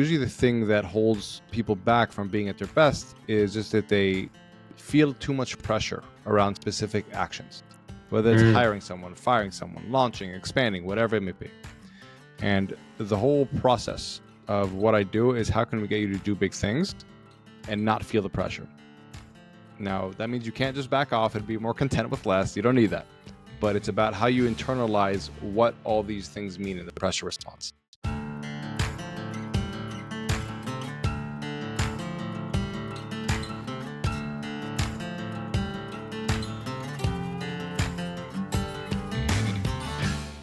usually the thing that holds people back from being at their best is just that they feel too much pressure around specific actions, whether it's hiring someone, firing someone, launching, expanding, whatever it may be. And the whole process of what I do is how can we get you to do big things and not feel the pressure. Now, that means you can't just back off and be more content with less. You don't need that. But it's about how you internalize what all these things mean in the pressure response.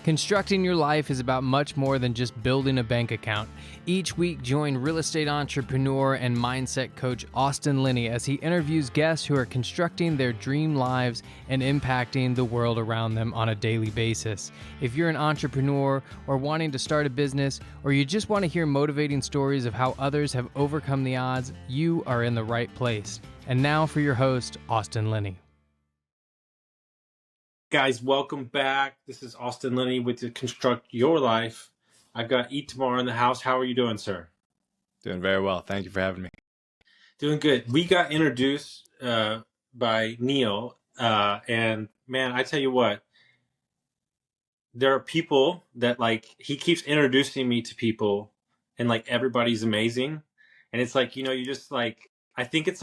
Constructing your life is about much more than just building a bank account. Each week, join real estate entrepreneur and mindset coach Austin Linney as he interviews guests who are constructing their dream lives and impacting the world around them on a daily basis. If you're an entrepreneur or wanting to start a business, or you just want to hear motivating stories of how others have overcome the odds, you are in the right place. And now for your host, Austin Linney. Guys, welcome back. This is Austin Linney with the Construct Your Life. I've got Itamar in the house. How are you doing, sir? Doing very well. Thank you for having me. Doing good. We got introduced by Neil, and man, I tell you what, there are people that he keeps introducing me to people, and everybody's amazing, and it's you just I think it's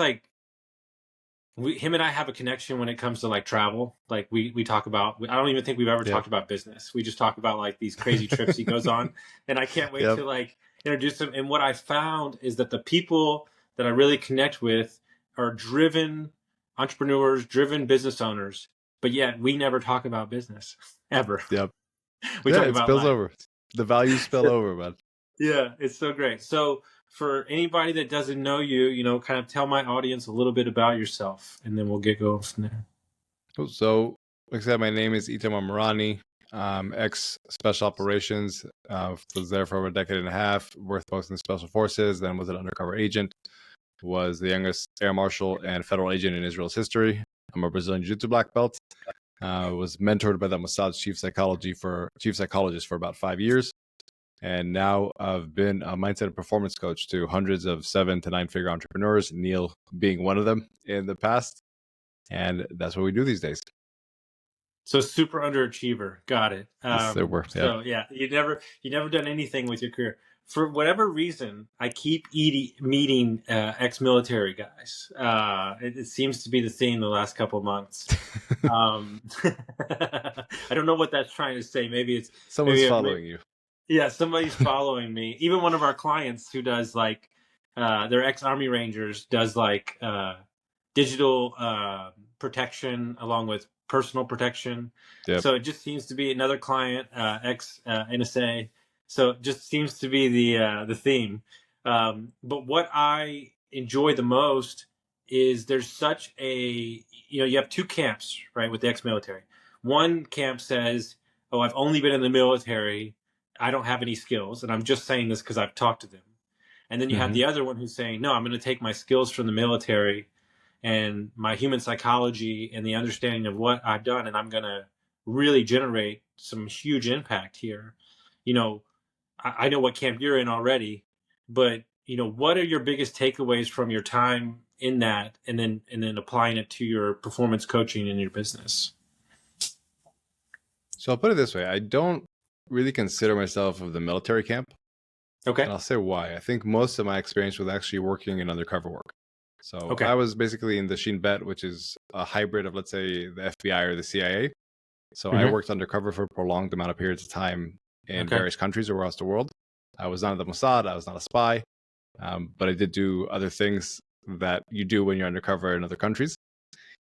him and I have a connection when it comes to travel. We talk about, I don't even think we've ever talked about business. We just talk about these crazy trips he goes on, and I can't wait to introduce him. And what I found is that the people that I really connect with are driven entrepreneurs, driven business owners, but yet we never talk about business ever. Yep. We talk it about spills life. over. The values spill over, man. Yeah, it's so great. So for anybody that doesn't know you, kind of tell my audience a little bit about yourself, and then we'll get going from there. Cool. So, like I said, my name is Itamar Marani, ex-special operations. Was there for over a decade and a half, worked both in the special forces, then was an undercover agent, was the youngest air marshal and federal agent in Israel's history. I'm a Brazilian Jiu-Jitsu black belt. Was mentored by the Mossad's chief psychologist for about 5 years. And now I've been a mindset and performance coach to hundreds of 7 to 9 figure entrepreneurs, Neil being one of them in the past. And that's what we do these days. So super underachiever. Got it. Yes, it worked. So yeah, you never done anything with your career. For whatever reason, I keep meeting ex-military guys. It seems to be the theme the last couple of months. I don't know what that's trying to say. Maybe it's someone's following you. Yeah, somebody's following me. Even one of our clients who does their ex-Army Rangers does digital protection along with personal protection. Yep. So it just seems to be another client, ex-NSA. So it just seems to be the theme. But what I enjoy the most is there's such a, you have two camps, right, with the ex-military. One camp says, oh, I've only been in the military, I don't have any skills, and I'm just saying this because I've talked to them. And then you have the other one who's saying, no, I'm going to take my skills from the military and my human psychology and the understanding of what I've done, and I'm going to really generate some huge impact here. I know what camp you're in already, but what are your biggest takeaways from your time in that, and then applying it to your performance coaching in your business? So I'll put it this way: I don't really consider myself of the military camp. Okay. And I'll say why. I think most of my experience was actually working in undercover work. So I was basically in the Shin Bet, which is a hybrid of, let's say, the FBI or the CIA. So I worked undercover for a prolonged amount of periods of time in various countries across the world. I was not in the Mossad. I was not a spy. But I did do other things that you do when you're undercover in other countries.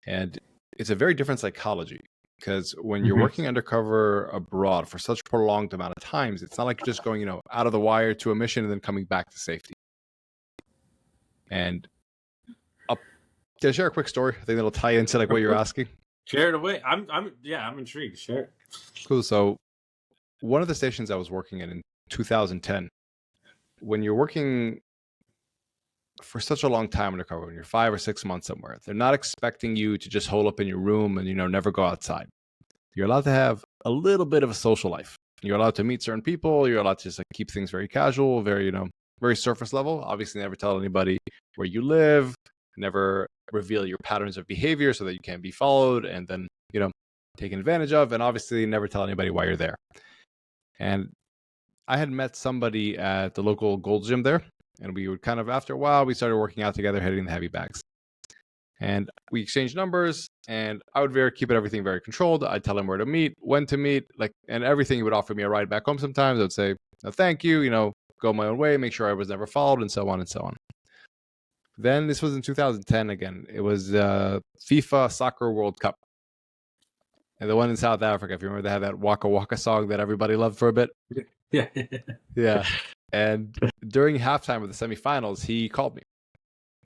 And it's a very different psychology. Because when you're working undercover abroad for such prolonged amount of times, it's not like you're just going, out of the wire to a mission and then coming back to safety. And can I share a quick story? I think that'll tie into what you're asking. Share it away. I'm intrigued. Share it. Cool. So one of the stations I was working in 2010, when you're working for such a long time undercover, when you're 5 or 6 months somewhere, they're not expecting you to just hole up in your room and, never go outside. You're allowed to have a little bit of a social life. You're allowed to meet certain people. You're allowed to just keep things very casual, very, very surface level. Obviously, never tell anybody where you live, never reveal your patterns of behavior so that you can't be followed and then, taken advantage of, and obviously never tell anybody why you're there. And I had met somebody at the local Gold's Gym there, and we would kind of, after a while, we started working out together, hitting the heavy bags. And we exchanged numbers, and I would keep everything very controlled. I'd tell him where to meet, when to meet, and everything. He would offer me a ride back home sometimes. I would say, no, thank you, go my own way, make sure I was never followed, and so on and so on. Then this was in 2010 again. It was FIFA Soccer World Cup. And the one in South Africa, if you remember, they had that Waka Waka song that everybody loved for a bit. Yeah. Yeah. And during halftime of the semifinals, he called me.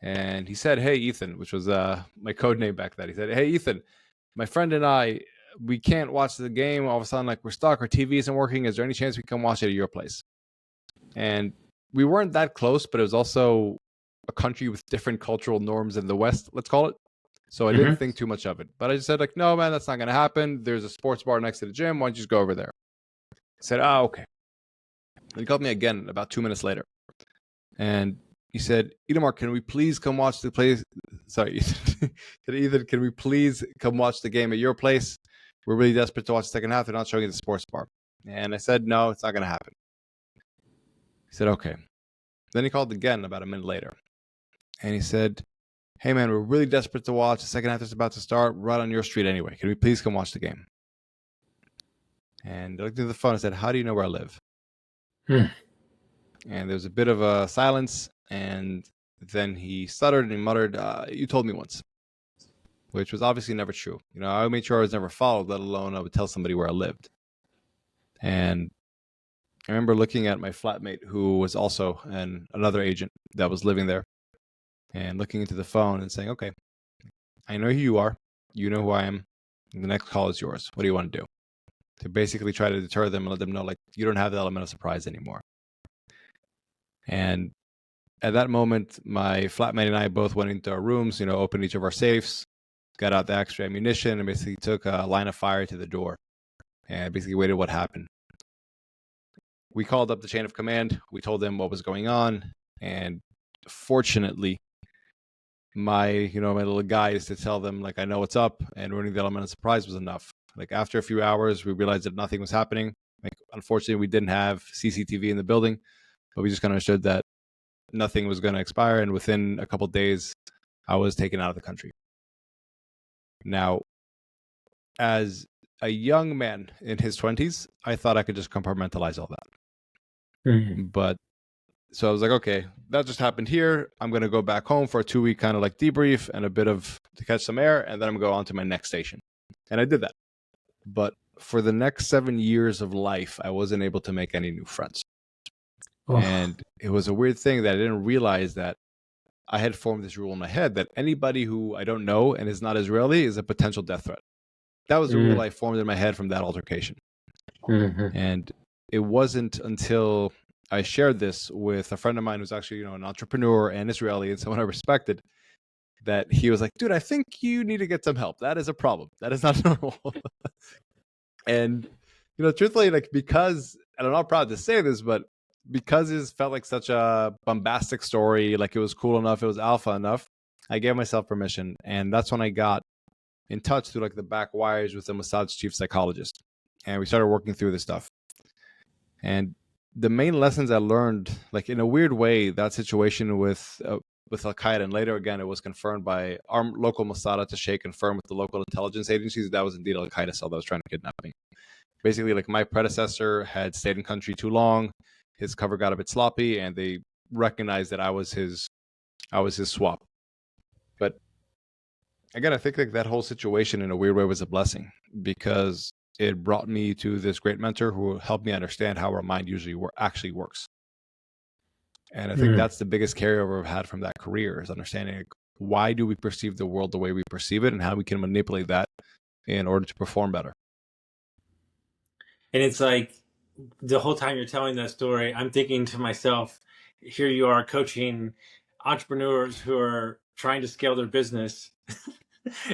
And he said, hey, Ethan, which was my code name back then. He said, hey, Ethan, my friend and I, we can't watch the game. All of a sudden, we're stuck. Our TV isn't working. Is there any chance we can watch it at your place? And we weren't that close, but it was also a country with different cultural norms in the West, let's call it. So I didn't think too much of it. But I just said, no, man, that's not going to happen. There's a sports bar next to the gym. Why don't you just go over there? I said, okay. And he called me again about 2 minutes later. And he said, Itamar, can we please come watch the place? Sorry, Ethan, can we please come watch the game at your place? We're really desperate to watch the second half. They're not showing you the sports bar. And I said, no, it's not going to happen. He said, okay. Then he called again about a minute later. And he said, hey, man, we're really desperate to watch. The second half is about to start right on your street anyway. Can we please come watch the game? And I looked at the phone and said, how do you know where I live? And there was a bit of a silence. And then he stuttered and he muttered, you told me once, which was obviously never true. I made sure I was never followed, let alone I would tell somebody where I lived. And I remember looking at my flatmate, who was also another agent that was living there, and looking into the phone and saying, okay, I know who you are. You know who I am. The next call is yours. What do you want to do? To basically try to deter them and let them know, you don't have the element of surprise anymore. And at that moment, my flatmate and I both went into our rooms, opened each of our safes, got out the extra ammunition, and basically took a line of fire to the door and basically waited what happened. We called up the chain of command. We told them what was going on. And fortunately, my little guys to tell them, I know what's up, and ruining the element of surprise was enough. After a few hours, we realized that nothing was happening. Unfortunately, we didn't have CCTV in the building, but we just kind of understood that nothing was going to expire. And within a couple of days, I was taken out of the country. Now, as a young man in his 20s, I thought I could just compartmentalize all that. But so I was like, okay, that just happened here. I'm going to go back home for a 2-week kind of debrief and a bit of to catch some air. And then I'm going to go on to my next station. And I did that. But for the next 7 years of life, I wasn't able to make any new friends. Oh. And it was a weird thing that I didn't realize that I had formed this rule in my head that anybody who I don't know and is not Israeli is a potential death threat. That was the rule I formed in my head from that altercation. And it wasn't until I shared this with a friend of mine who's actually, an entrepreneur and Israeli and someone I respected, that he was like, dude, I think you need to get some help. That is a problem. That is not normal. And, truthfully, because, and I'm not proud to say this, but because it felt like such a bombastic story, it was cool enough, it was alpha enough, I gave myself permission. And that's when I got in touch through the back wires with the Mossad's chief psychologist. And we started working through this stuff. And the main lessons I learned, in a weird way, that situation with Al-Qaeda, and later again, it was confirmed by our local Mossad attaché, confirmed with the local intelligence agencies that was indeed Al-Qaeda cell that was trying to kidnap me. Basically, my predecessor had stayed in country too long, his cover got a bit sloppy, and they recognized that I was his swap. But again, I think that whole situation in a weird way was a blessing, because it brought me to this great mentor who helped me understand how our mind usually actually works. And I think that's the biggest carryover I've had from that career, is understanding why do we perceive the world the way we perceive it, and how we can manipulate that in order to perform better. And it's the whole time you're telling that story, I'm thinking to myself, here you are coaching entrepreneurs who are trying to scale their business.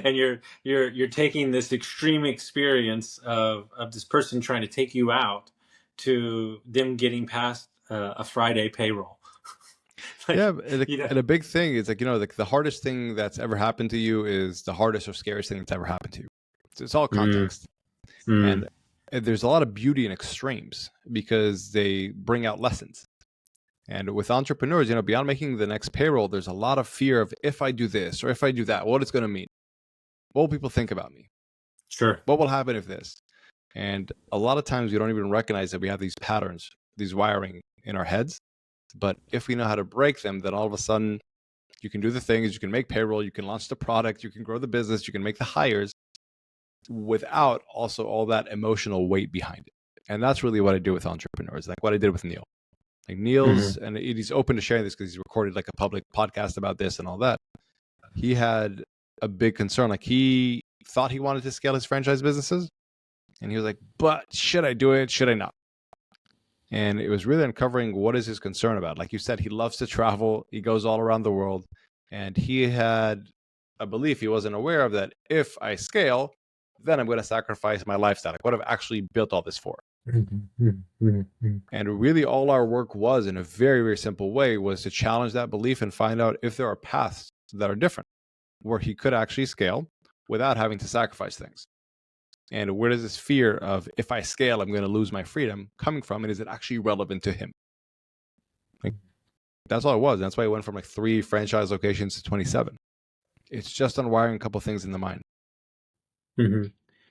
And you're taking this extreme experience of this person trying to take you out to them getting past a Friday payroll. Yeah, and a big thing is like, like the hardest thing that's ever happened to you is the hardest or scariest thing that's ever happened to you. It's all context. And there's a lot of beauty in extremes because they bring out lessons. And with entrepreneurs, beyond making the next payroll, there's a lot of fear of if I do this or if I do that, what it's going to mean. What will people think about me? Sure. What will happen if this? And a lot of times we don't even recognize that we have these patterns, these wiring in our heads. But if we know how to break them, then all of a sudden you can do the things, you can make payroll, you can launch the product, you can grow the business, you can make the hires without also all that emotional weight behind it. And that's really what I do with entrepreneurs, like what I did with Neil. Like Neil's, and he's open to sharing this because he's recorded like a public podcast about this and all that. He had a big concern. Like he thought he wanted to scale his franchise businesses. And he was like, but should I do it? Should I not? And it was really uncovering what is his concern about. Like you said, he loves to travel. He goes all around the world. And he had a belief he wasn't aware of that if I scale, then I'm going to sacrifice my lifestyle. Like what I've actually built all this for. And really all our work was, in a very, very simple way, was to challenge that belief and find out if there are paths that are different where he could actually scale without having to sacrifice things. And where does this fear of if I scale, I'm going to lose my freedom coming from? And is it actually relevant to him? Like, that's all it was. That's why it went from like 3 franchise locations to 27. It's just unwiring a couple things in the mind.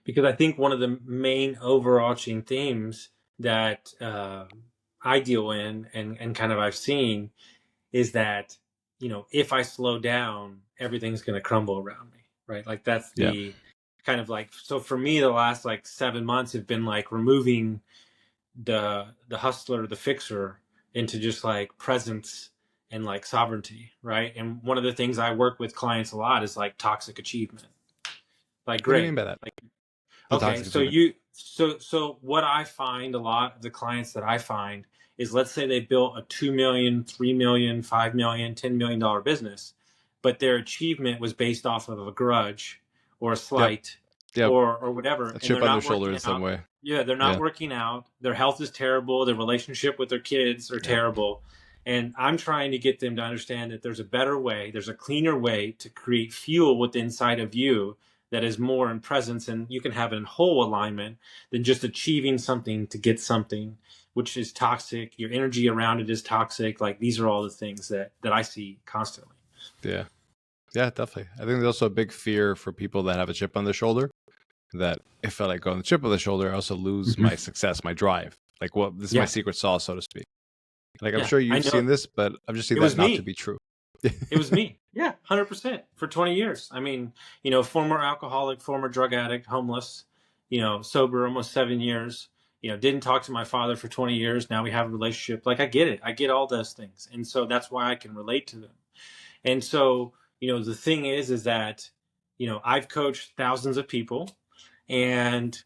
Because I think one of the main overarching themes that I deal in and kind of I've seen is that, if I slow down, everything's going to crumble around me, right? Like that's the kind of like, so for me, the last like 7 months have been like removing the hustler, the fixer into just like presence and like sovereignty, right? And one of the things I work with clients a lot is like toxic achievement. Like, great. What do you mean by that? Like, okay, so what I find a lot of the clients that I find is, let's say they built a $2 million, $3 million, $5 million, $10 million business, but their achievement was based off of a grudge or a slight or whatever. A chip on their shoulder in some way. Yeah, they're not working out. Their health is terrible. Their relationship with their kids are terrible. And I'm trying to get them to understand that there's a better way, there's a cleaner way to create fuel within inside of you that is more in presence, and you can have it in whole alignment than just achieving something to get something, which is toxic. Your energy around it is toxic. Like, these are all the things that I see constantly. Yeah, definitely. I think there's also a big fear for people that have a chip on their shoulder, that if I like go on the chip on the shoulder, I also lose my success, my drive. Like, well, this is my secret sauce, so to speak. Like, I'm sure you've seen this, but I'm just seeing that not to be true. It was me. Yeah, 100% for 20 years. I mean, former alcoholic, former drug addict, homeless, sober almost 7 years, didn't talk to my father for 20 years. Now we have a relationship. Like, I get it. I get all those things. And so that's why I can relate to them. And so, the thing is that, I've coached thousands of people, and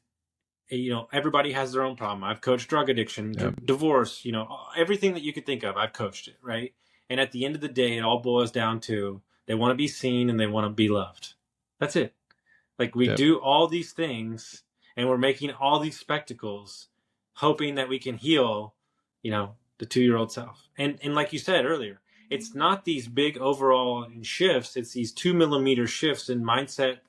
everybody has their own problem. I've coached drug addiction, divorce, everything that you could think of, I've coached it, right? And at the end of the day, it all boils down to they want to be seen and they want to be loved. That's it. Like, we do all these things and we're making all these spectacles, hoping that we can heal, the 2-year-old self. And like you said earlier, it's not these big overall shifts. It's these 2 millimeter shifts in mindset,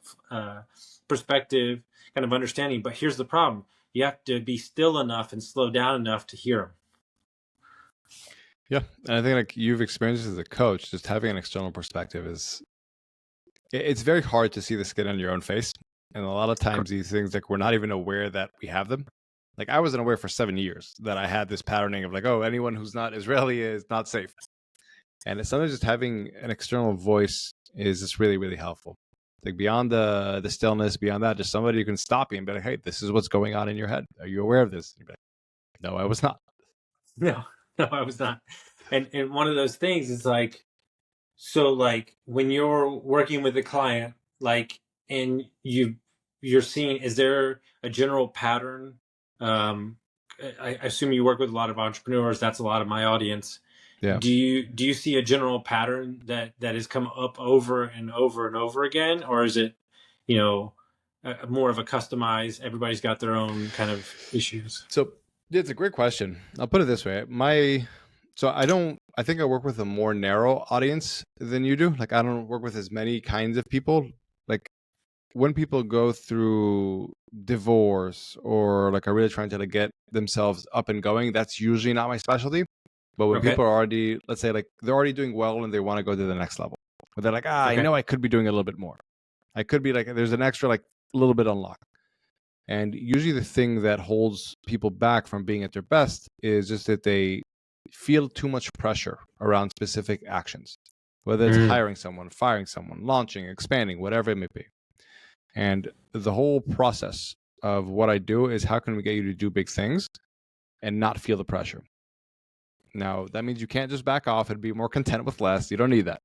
perspective, kind of understanding. But here's the problem. You have to be still enough and slow down enough to hear them. Yeah. And I think, like, you've experienced as a coach, just having an external perspective it's very hard to see the skin on your own face. And a lot of times these things, like, we're not even aware that we have them. Like, I wasn't aware for 7 years that I had this patterning of like, oh, anyone who's not Israeli is not safe. And it's sometimes just having an external voice is just really, really helpful. Like, beyond the stillness, beyond that, just somebody who can stop you and be like, hey, this is what's going on in your head. Are you aware of this? And you'd be like, no, I was not. No, I was not. And one of those things is like, so like when you're working with a client, like, and you're seeing, is there a general pattern? I assume you work with a lot of entrepreneurs. That's a lot of my audience. Yeah. Do you see a general pattern that has come up over and over and over again? Or is it, more of a customized, everybody's got their own kind of issues? So it's a great question. I'll put it this way. My So I think I work with a more narrow audience than you do. Like I don't work with as many kinds of people. Like when people go through divorce or like are really trying to like get themselves up and going, that's usually not my specialty. But when people are already, let's say like they're already doing well and they want to go to the next level, but they're like, I know I could be doing a little bit more. I could be like, there's an extra like a little bit unlocked. And usually the thing that holds people back from being at their best is just that they feel too much pressure around specific actions, whether it's hiring someone, firing someone, launching, expanding, whatever it may be. And the whole process of what I do is how can we get you to do big things and not feel the pressure? Now, that means you can't just back off and be more content with less. You don't need that.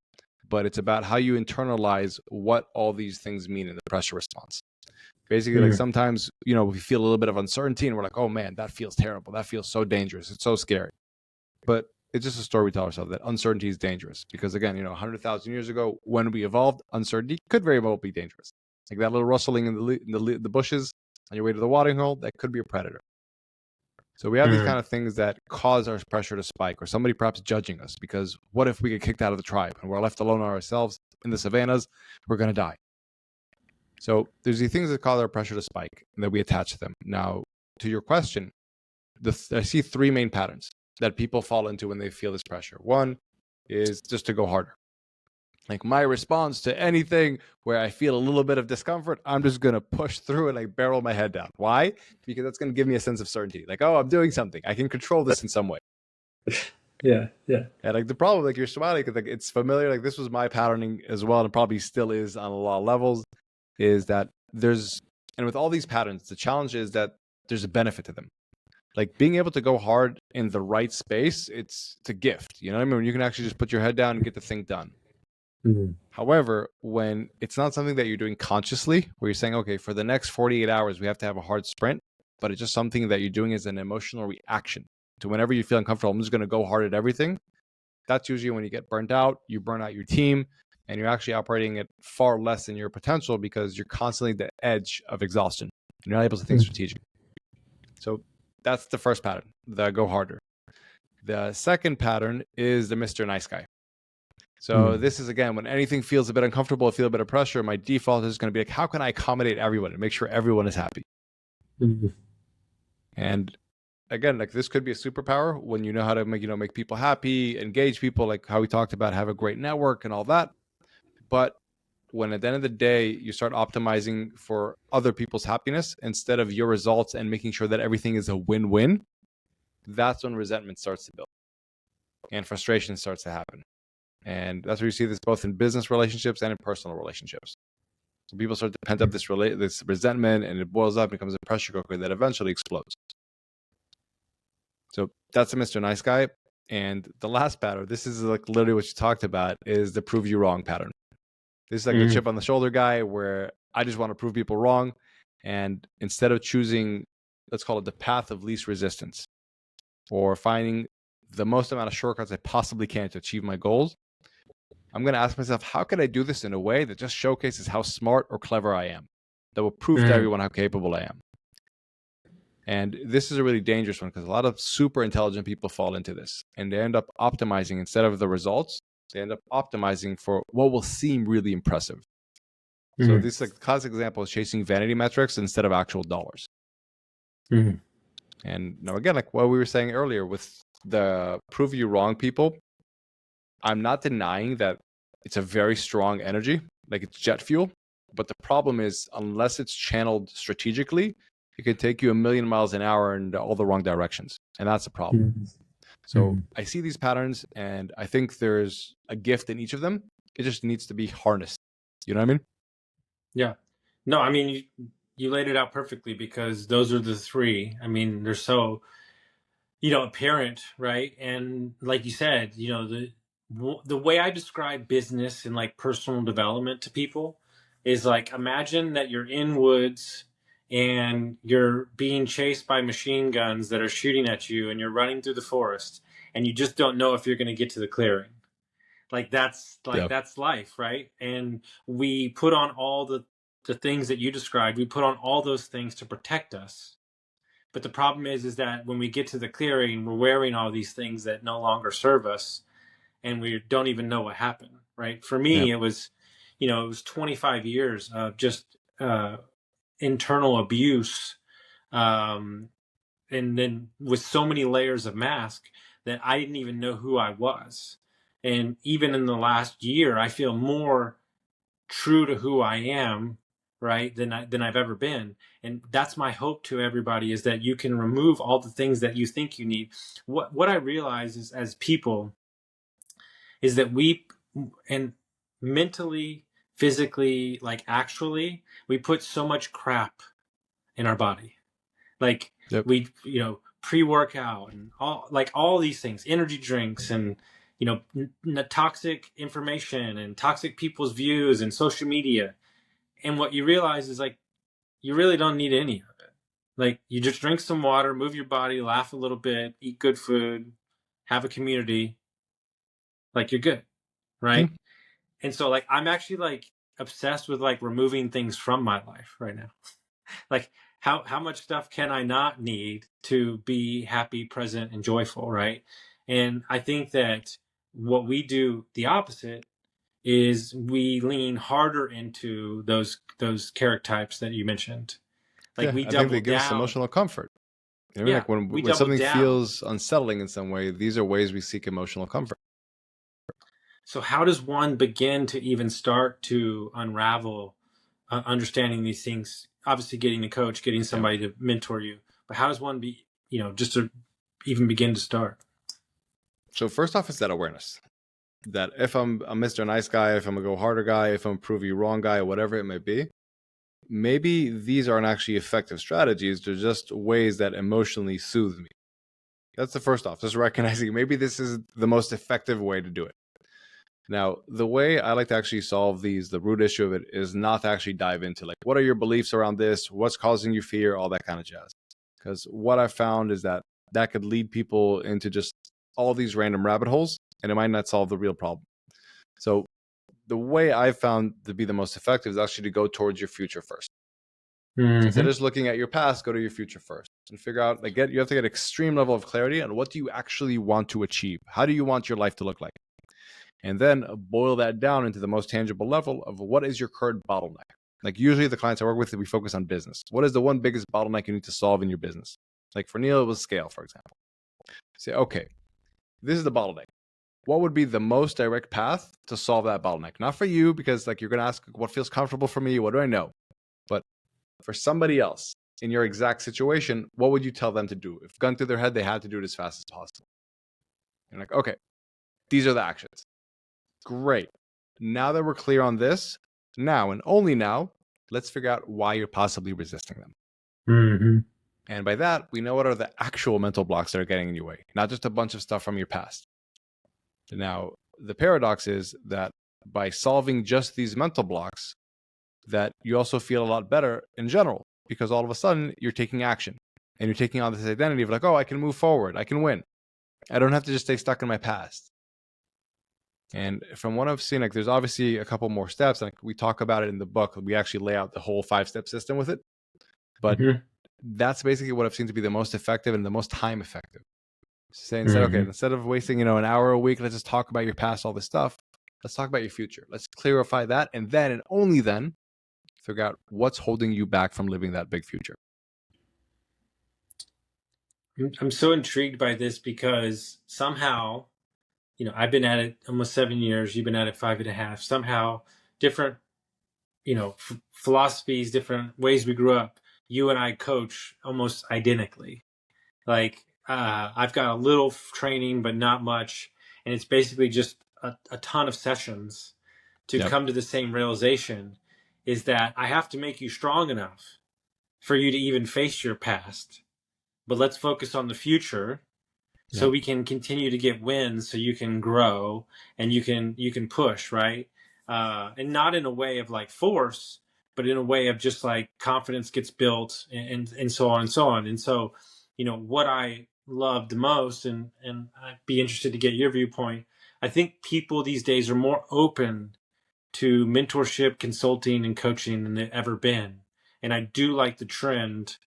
But it's about how you internalize what all these things mean in the pressure response. Basically, like sometimes, you know, we feel a little bit of uncertainty and we're like, oh man, that feels terrible. That feels so dangerous. It's so scary. But it's just a story we tell ourselves that uncertainty is dangerous. Because again, you know, 100,000 years ago, when we evolved, uncertainty could very well be dangerous. Like that little rustling in the bushes on your way to the watering hole, that could be a predator. So we have these kind of things that cause our pressure to spike, or somebody perhaps judging us, because what if we get kicked out of the tribe and we're left alone on ourselves in the savannas? We're going to die. So there's these things that cause our pressure to spike and that we attach to them. Now, to your question, I see three main patterns that people fall into when they feel this pressure. One is just to go harder. Like my response to anything where I feel a little bit of discomfort, I'm just going to push through and like barrel my head down. Why? Because that's going to give me a sense of certainty. Like, oh, I'm doing something. I can control this in some way. Yeah. And like the problem, like you're smiling because like it's familiar. Like this was my patterning as well, and it probably still is on a lot of levels. Is that and with all these patterns, the challenge is that there's a benefit to them. Like being able to go hard in the right space, it's a gift. You know what I mean? When you can actually just put your head down and get the thing done. However, when it's not something that you're doing consciously, where you're saying, okay, for the next 48 hours, we have to have a hard sprint, but it's just something that you're doing as an emotional reaction to whenever you feel uncomfortable, I'm just going to go hard at everything. That's usually when you get burnt out, you burn out your team, and you're actually operating at far less than your potential because you're constantly at the edge of exhaustion. You're not able to think strategic. So that's the first pattern, the go harder. The second pattern is the Mr. Nice Guy. So this is, again, when anything feels a bit uncomfortable, I feel a bit of pressure, my default is going to be like, how can I accommodate everyone and make sure everyone is happy? And again, like this could be a superpower when you know how to make people happy, engage people, like how we talked about, have a great network and all that. But when at the end of the day, you start optimizing for other people's happiness instead of your results and making sure that everything is a win-win, that's when resentment starts to build and frustration starts to happen. And that's where you see this both in business relationships and in personal relationships. So people start to pent up this resentment, and it boils up and becomes a pressure cooker that eventually explodes. So that's a Mr. Nice Guy. And the last pattern, this is like literally what you talked about, is the prove you wrong pattern. This is like the chip on the shoulder guy where I just want to prove people wrong. And instead of choosing, let's call it the path of least resistance, or finding the most amount of shortcuts I possibly can to achieve my goals, I'm going to ask myself, how can I do this in a way that just showcases how smart or clever I am, that will prove to everyone how capable I am? And this is a really dangerous one because a lot of super intelligent people fall into this and they end up optimizing instead of the results. They end up optimizing for what will seem really impressive. So this is like a classic example is chasing vanity metrics instead of actual dollars. And now again, like what we were saying earlier with the prove you wrong people, I'm not denying that it's a very strong energy, like it's jet fuel. But the problem is, unless it's channeled strategically, it can take you 1,000,000 miles an hour in all the wrong directions. And that's a problem. So I see these patterns and I think there's a gift in each of them. It just needs to be harnessed. You know what I mean? Yeah. No, I mean, you laid it out perfectly because those are the three. I mean, they're so, apparent, right? And like you said, the way I describe business and like personal development to people is like, imagine that you're in woods and you're being chased by machine guns that are shooting at you and you're running through the forest and you just don't know if you're going to get to the clearing. That's life, right? And we put on all the things that you described. We put on all those things to protect us. But the problem is that when we get to the clearing, we're wearing all these things that no longer serve us, and we don't even know what happened, right? For me, it was, it was 25 years of just internal abuse, and then with so many layers of mask that I didn't even know who I was. And even in the last year, I feel more true to who I am, right, than I've ever been. And that's my hope to everybody, is that you can remove all the things that you think you need. What I realize is, as people, is that we, and mentally, physically, like actually, we put so much crap in our body. Like we, pre-workout and all these things, energy drinks, and toxic information and toxic people's views and social media. And what you realize is, like, you really don't need any of it. Like, you just drink some water, move your body, laugh a little bit, eat good food, have a community, like, you're good, right? Mm-hmm. And so, like, I'm actually, like, obsessed with, like, removing things from my life right now. Like, how much stuff can I not need to be happy, present, and joyful, right? And I think that what we do the opposite is we lean harder into those character types that you mentioned. Like, we double down. I think they give us emotional comfort. Like when something feels unsettling in some way, these are ways we seek emotional comfort. So how does one begin to even start to unravel understanding these things? Obviously, getting a coach, getting somebody to mentor you. But how does one be, just to even begin to start? So first off, it's that awareness that if I'm a Mr. Nice guy, if I'm a go harder guy, if I'm a prove you wrong guy, whatever it may be, maybe these aren't actually effective strategies. They're just ways that emotionally soothe me. That's the first off, just recognizing maybe this is the most effective way to do it. Now, the way I like to actually solve the root issue of it is not to actually dive into, like, what are your beliefs around this? What's causing you fear? All that kind of jazz. Because what I found is that could lead people into just all these random rabbit holes, and it might not solve the real problem. So the way I've found to be the most effective is actually to go towards your future first. Mm-hmm. Instead of just looking at your past, go to your future first and figure out, like, you have to get extreme level of clarity on what do you actually want to achieve? How do you want your life to look like? And then boil that down into the most tangible level of what is your current bottleneck. Like, usually the clients I work with, we focus on business. What is the one biggest bottleneck you need to solve in your business? Like for Neil, it was scale, for example. Say, okay, this is the bottleneck. What would be the most direct path to solve that bottleneck? Not for you, because, like, you're going to ask what feels comfortable for me, what do I know? But for somebody else in your exact situation, what would you tell them to do? If gun to their head, they had to do it as fast as possible. You're like, okay, these are the actions. Great. Now that we're clear on this, now and only now, let's figure out why you're possibly resisting them. Mm-hmm. And by that, we know what are the actual mental blocks that are getting in your way, not just a bunch of stuff from your past. Now, the paradox is that by solving just these mental blocks, that you also feel a lot better in general, because all of a sudden you're taking action and you're taking on this identity of, like, oh, I can move forward. I can win. I don't have to just stay stuck in my past. And from what I've seen, like, there's obviously a couple more steps. Like, we talk about it in the book. We actually lay out the whole 5-step system with it. But that's basically what I've seen to be the most effective and the most time effective. Saying, okay, instead of wasting, an hour a week, let's just talk about your past, all this stuff. Let's talk about your future. Let's clarify that. And then, and only then, figure out what's holding you back from living that big future. I'm so intrigued by this because somehow, I've been at it almost 7 years. You've been at it 5.5. Somehow, different, philosophies, different ways we grew up. You and I coach almost identically. Like, I've got a little training, but not much. And it's basically just a ton of sessions to come to the same realization, is that I have to make you strong enough for you to even face your past. But let's focus on the future so we can continue to get wins, so you can grow and you can push, right? And not in a way of, like, force, but in a way of just, like, confidence gets built and so on and so on. And so, what I loved most, and I'd be interested to get your viewpoint, I think people these days are more open to mentorship, consulting, and coaching than they've ever been. And I do like the trend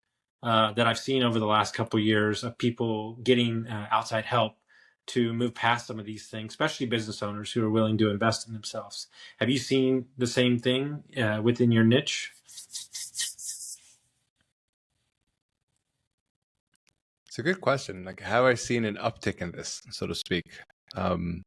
that I've seen over the last couple of years of people getting outside help to move past some of these things, especially business owners who are willing to invest in themselves. Have you seen the same thing within your niche? It's a good question. Like, have I seen an uptick in this, so to speak? I'm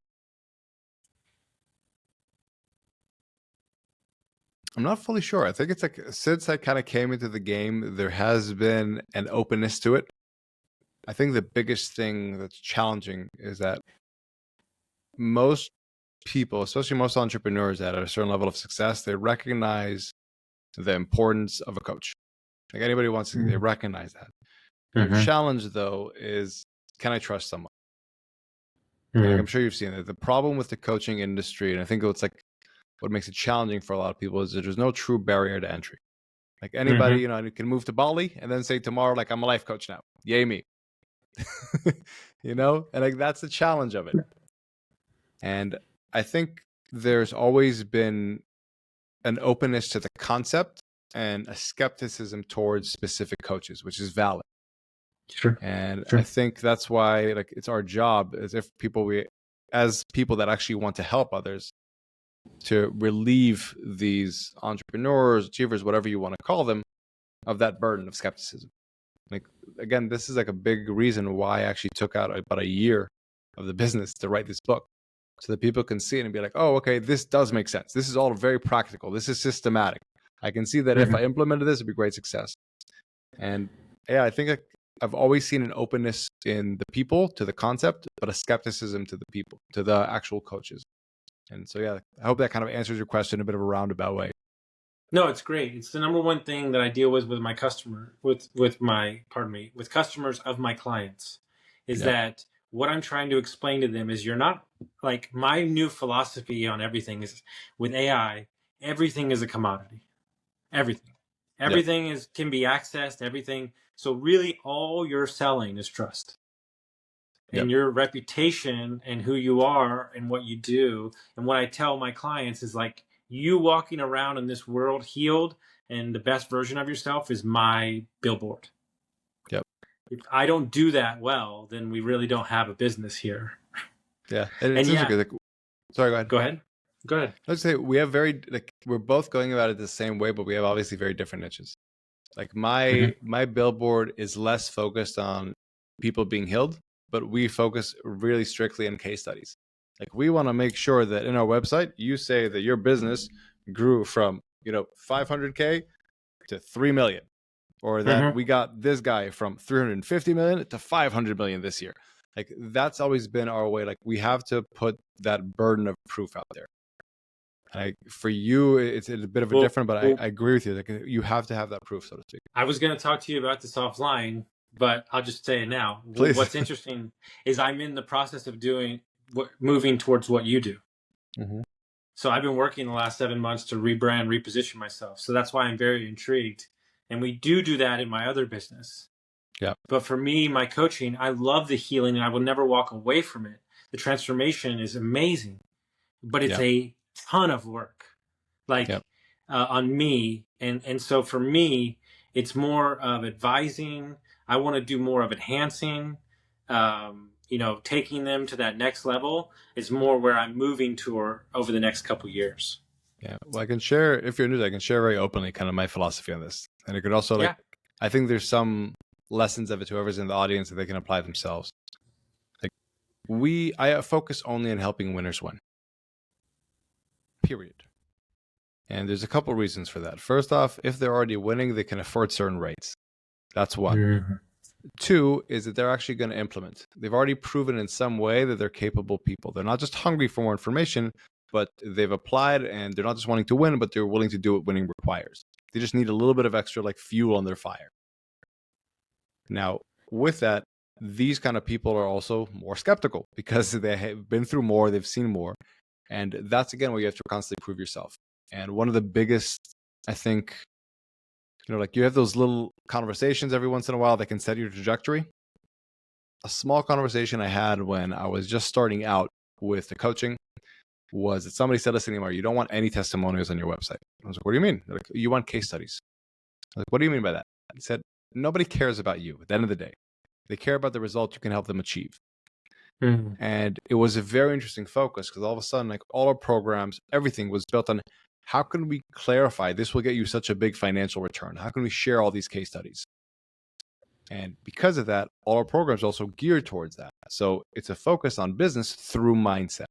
not fully sure. I think it's like since I kind of came into the game, there has been an openness to it. I think the biggest thing that's challenging is that most people, especially most entrepreneurs at a certain level of success, they recognize the importance of a coach. Like anybody wants to, they recognize that. The challenge, though, is can I trust someone? Like, I'm sure you've seen it. The problem with the coaching industry, and I think it's like what makes it challenging for a lot of people, is that there's no true barrier to entry. Like anybody, you know, can move to Bali and then say tomorrow, like, I'm a life coach now. Yay me. You know, and like that's the challenge of it. And I think there's always been an openness to the concept and a skepticism towards specific coaches, which is valid. Sure. And I think that's why, like, it's our job as as people that actually want to help others, to relieve these entrepreneurs, achievers, whatever you want to call them, of that burden of skepticism. Like, again, this is like a big reason why I actually took out about a year of the business to write this book, so that people can see it and be like, oh, okay, this does make sense. This is all very practical. This is systematic. I can see that if I implemented this, it'd be great success. And yeah, I think I've always seen an openness in the people to the concept, but a skepticism to the people, to the actual coaches. And so, yeah, I hope that kind of answers your question in a bit of a roundabout way. No, it's great. It's the number one thing that I deal with my customer, with customers of my clients, is that what I'm trying to explain to them is you're not, like, my new philosophy on everything is with AI, everything is a commodity. Everything can be accessed, everything. So really all you're selling is trust. And your reputation and who you are and what you do. And what I tell my clients is, like, you walking around in this world healed and the best version of yourself is my billboard. If I don't do that well, then we really don't have a business here. Yeah. And it's good. Sorry, go ahead. Go ahead. Let's say we have we're both going about it the same way, but we have obviously very different niches. Like my billboard is less focused on people being healed, but we focus really strictly on case studies. Like, we want to make sure that in our website, you say that your business grew from, 500K to 3 million, or that we got this guy from 350 million to 500 million this year. Like, that's always been our way. Like, we have to put that burden of proof out there. For you, it's a bit of a different, but I agree with you. Like, you have to have that proof, so to speak. I was going to talk to you about this offline, but I'll just say it now. Please. What's interesting is I'm in the process of moving towards what you do. So I've been working the last 7 months to rebrand, reposition myself. So that's why I'm very intrigued. And we do that in my other business. Yeah. But for me, my coaching, I love the healing and I will never walk away from it. The transformation is amazing, but it's a ton of work, on me. And so for me, it's more of advising. I want to do more of enhancing, taking them to that next level is more where I'm moving toward over the next couple years. Yeah. Well, I can share, if you're new, I can share very openly kind of my philosophy on this. And it could also, I think there's some lessons of it to whoever's in the audience that they can apply themselves. Like, I focus only on helping winners win. Period. And there's a couple reasons for that. First off, if they're already winning, they can afford certain rates. That's one. Two is that they're actually going to implement. They've already proven in some way that they're capable people. They're not just hungry for more information, but they've applied, and they're not just wanting to win, but they're willing to do what winning requires. They just need a little bit of extra, like, fuel on their fire. Now, with that, these kind of people are also more skeptical because they have been through more, they've seen more. And that's, again, where you have to constantly prove yourself. And one of the biggest, I think, you have those little conversations every once in a while that can set your trajectory. A small conversation I had when I was just starting out with the coaching was that somebody said, listen, Itamar, you don't want any testimonials on your website. I was like, what do you mean? They're like, you want case studies. I was like, what do you mean by that? He said, nobody cares about you at the end of the day. They care about the result you can help them achieve. And it was a very interesting focus because all of a sudden, like all our programs, everything was built on how can we clarify this will get you such a big financial return? How can we share all these case studies? And because of that, all our programs are also geared towards that. So it's a focus on business through mindset.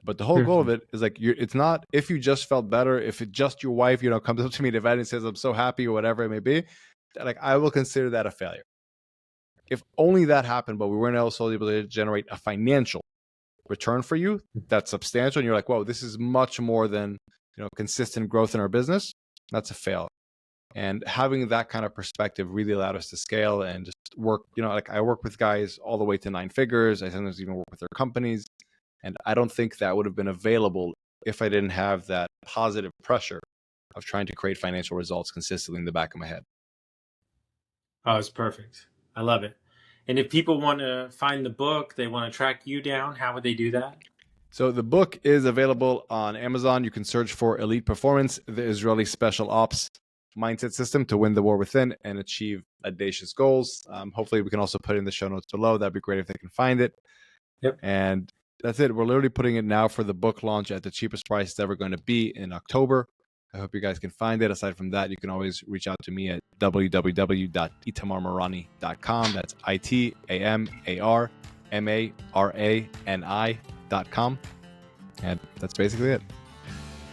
But the whole goal of it is like, it's not if you just felt better, if it just your wife, comes up to me at an event and says, I'm so happy or whatever it may be, like I will consider that a failure. If only that happened, but we weren't also able to generate a financial return for you that's substantial, and you're like, whoa, this is much more than consistent growth in our business, that's a fail. And having that kind of perspective really allowed us to scale and just work, like I work with guys all the way to 9 figures. I sometimes even work with their companies. And I don't think that would have been available if I didn't have that positive pressure of trying to create financial results consistently in the back of my head. Oh, it's perfect. I love it. And if people want to find the book, they want to track you down, how would they do that? So the book is available on Amazon. You can search for Elite Performance, the Israeli Special Ops Mindset System to win the war within and achieve audacious goals. Hopefully we can also put it in the show notes below. That'd be great if they can find it. Yep. And that's it. We're literally putting it now for the book launch at the cheapest price it's ever going to be in October. I hope you guys can find it. Aside from that, you can always reach out to me at www.itamarmarani.com. That's ITAMARMARANI.com. And that's basically it.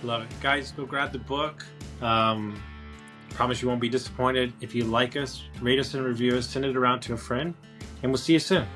Love it. Guys, go grab the book. Promise you won't be disappointed. If you like us, rate us and review us, send it around to a friend, and we'll see you soon.